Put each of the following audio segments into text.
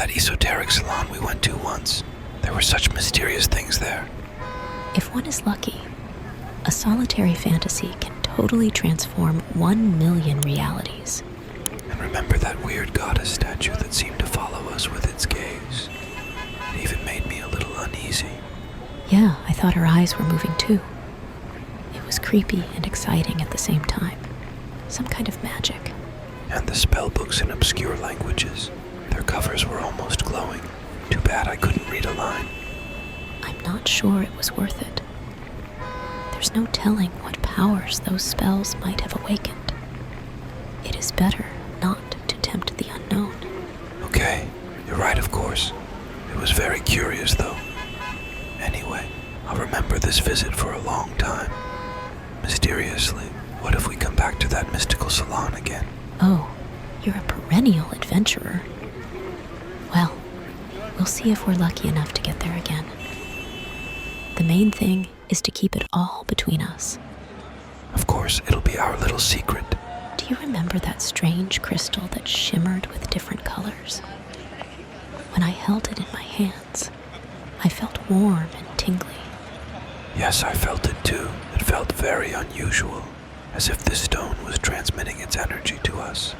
that esoteric salon we went to once. There were such mysterious things there. If one is lucky, a solitary fantasy can totally transform 1 million realities. And remember that weird goddess statue that seemed to follow us with its gaze? It even made me a little uneasy. Yeah, I thought her eyes were moving too. It was creepy and exciting at the same time. Some kind of magic. And the spell books in obscure languages. Their covers were almost glowing. Too bad I couldn't read a line. I'm not sure it was worth it. There's no telling what powers those spells might have awakened. It is better not to tempt the unknown. Okay, you're right, of course. It was very curious, though. Anyway, I'll remember this visit for a long time. Mysteriously, what if we come back to that mystical salon again? Oh, you're a perennial adventurer. Well, we'll see if we're lucky enough to get there again. The main thing is to keep it all between us. Of course, it'll be our little secret. Do you remember that strange crystal that shimmered with different colors? When I held it in my hands, I felt warm and tingly. Yes, I felt it too. It felt very unusual, as if this stone was transmitting its energy to us.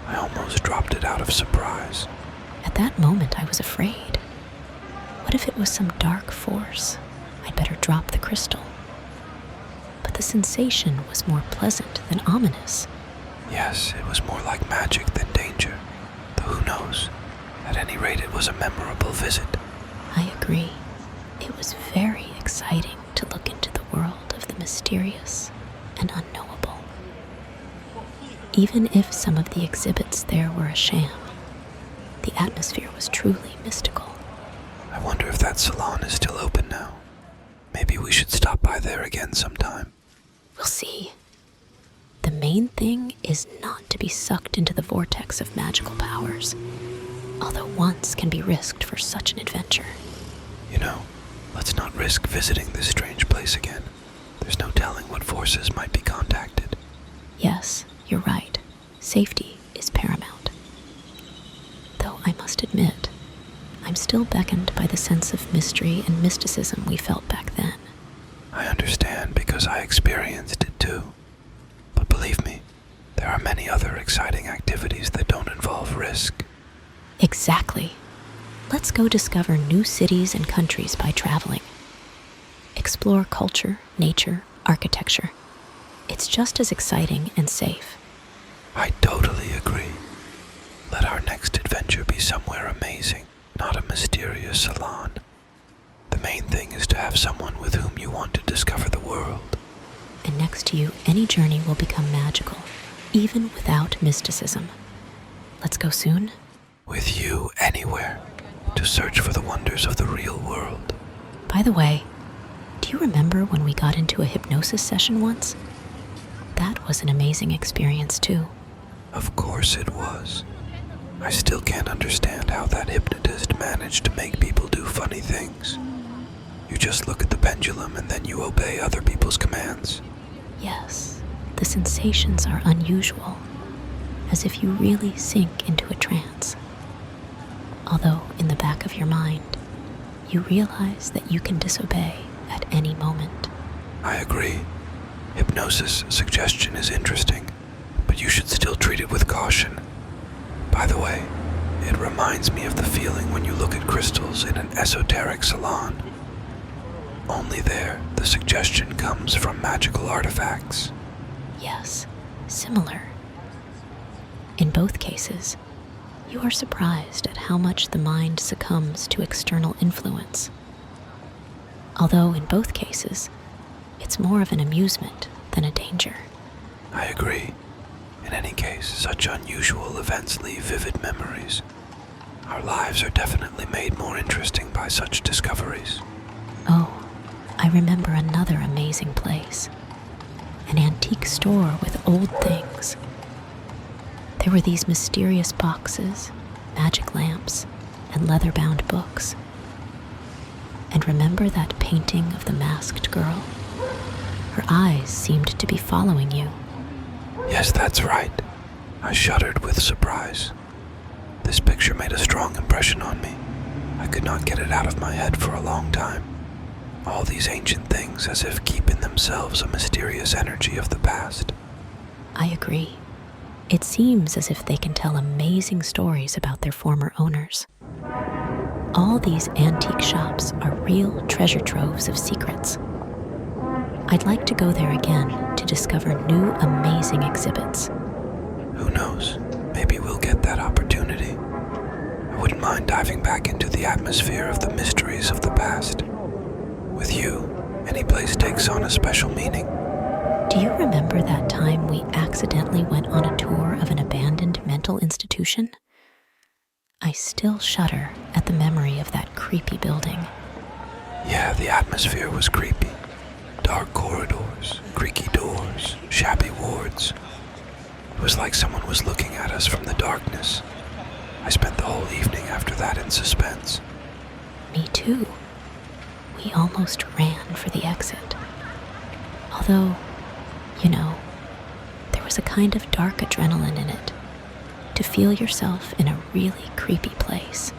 I almost dropped it out of surprise. At that moment, I was afraid. What if it was some dark force? I'd better drop the crystal. But the sensation was more pleasant than ominous. Yes, it was more like magic than danger. Though who knows? At any rate, it was a memorable visit. I agree. It was very exciting to look into the world of the mysterious and unknowable. Even if some of the exhibits there were a sham, the atmosphere was truly mystical. I wonder if that salon is still open now. Maybe we should stop by there again sometime. We'll see. The main thing is not to be sucked into the vortex of magical powers, although once can be risked for such an adventure. You know, let's not risk visiting this strange place again. There's no telling what forces might be contacted. Yes, you're right. Safety is paramount. Though I must admit, I'm still beckoned by the sense of mystery and mysticism we felt back then. I understand because I experienced it too. But believe me, there are many other exciting activities that don't involve risk. Exactly. Let's go discover new cities and countries by traveling. Explore culture, nature, architecture. It's just as exciting and safe. I totally agree. Let our next adventure be somewhere amazing, not a mysterious salon. The main thing is to have someone with whom you want to discover the world. And next to you, any journey will become magical, even without mysticism. Let's go soon? With you anywhere, to search for the wonders of the real world. By the way, do you remember when we got into a hypnosis session once? That was an amazing experience too. Of course it was. I still can't understand how that hypnotist managed to make people do funny things. You just look at the pendulum and then you obey other people's commands. Yes, the sensations are unusual, as if you really sink into a trance. Although in the back of your mind, you realize that you can disobey at any moment. I agree. Hypnosis suggestion is interesting, but you should still treat it with caution. By the way, it reminds me of the feeling when you look at crystals in an esoteric salon. Only there, the suggestion comes from magical artifacts. Yes, similar. In both cases, you are surprised at how much the mind succumbs to external influence. Although in both cases, it's more of an amusement than a danger. I agree. In any case, such unusual events leave vivid memories. Our lives are definitely made more interesting by such discoveries. Oh, I remember another amazing place. An antique store with old things. There were these mysterious boxes, magic lamps, and leather-bound books. And remember that painting of the masked girl? Her eyes seemed to be following you. Yes, that's right. I shuddered with surprise. This picture made a strong impression on me. I could not get it out of my head for a long time. All these ancient things as if keep in themselves a mysterious energy of the past. I agree. It seems as if they can tell amazing stories about their former owners. All these antique shops are real treasure troves of secrets. I'd like to go there again to discover new amazing exhibits. Who knows? Maybe we'll get that opportunity. I wouldn't mind diving back into the atmosphere of the mysteries of the past. With you, any place takes on a special meaning. Do you remember that time we accidentally went on a tour of an abandoned mental institution? I still shudder at the memory of that creepy building. Yeah, the atmosphere was creepy. Dark corridors, creaky doors, shabby wards. It was like someone was looking at us from the darkness. I spent the whole evening after that in suspense. Me too. We almost ran for the exit. Although, there was a kind of dark adrenaline in it. To feel yourself in a really creepy place.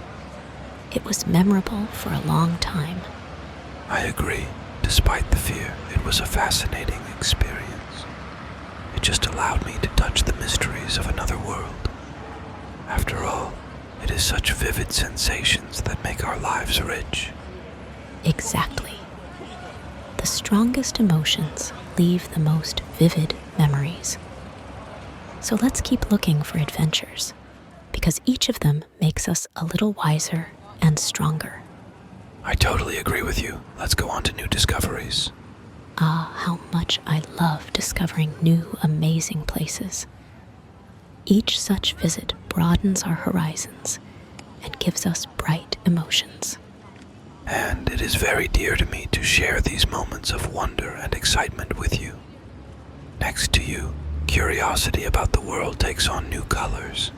It was memorable for a long time. I agree. Despite the fear, it was a fascinating experience. It just allowed me to touch the mysteries of another world. After all, it is such vivid sensations that make our lives rich. Exactly. The strongest emotions leave the most vivid memories. So let's keep looking for adventures, because each of them makes us a little wiser and stronger. I totally agree with you. Let's go on to new discoveries. Ah, how much I love discovering new, amazing places. Each such visit broadens our horizons and gives us bright emotions. And it is very dear to me to share these moments of wonder and excitement with you. Next to you, curiosity about the world takes on new colors.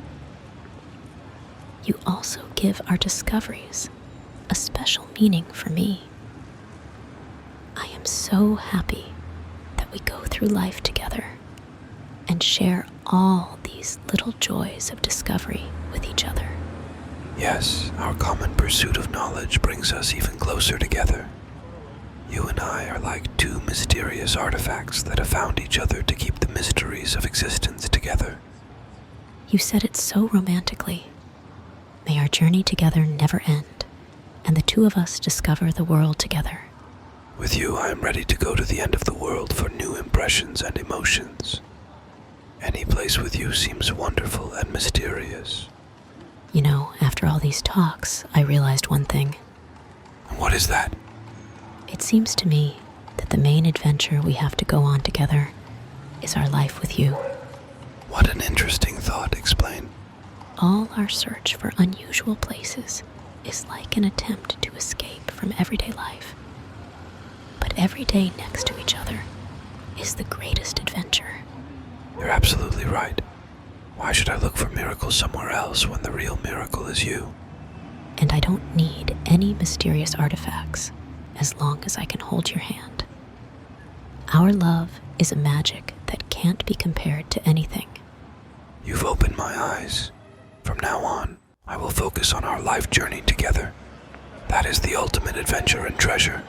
You also give our discoveries a special meaning for me. I am so happy that we go through life together and share all these little joys of discovery with each other. Yes, our common pursuit of knowledge brings us even closer together. You and I are like two mysterious artifacts that have found each other to keep the mysteries of existence together. You said it so romantically. May our journey together never end, and the two of us discover the world together. With you, I am ready to go to the end of the world for new impressions and emotions. Any place with you seems wonderful and mysterious. After all these talks, I realized one thing. And what is that? It seems to me that the main adventure we have to go on together is our life with you. What an interesting thought. Explain. All our search for unusual places is like an attempt to escape from everyday life. But every day next to each other is the greatest adventure. You're absolutely right. Why should I look for miracles somewhere else when the real miracle is you? And I don't need any mysterious artifacts as long as I can hold your hand. Our love is a magic that can't be compared to anything. You've opened my eyes. From now on, I will focus on our life journey together. That is the ultimate adventure and treasure.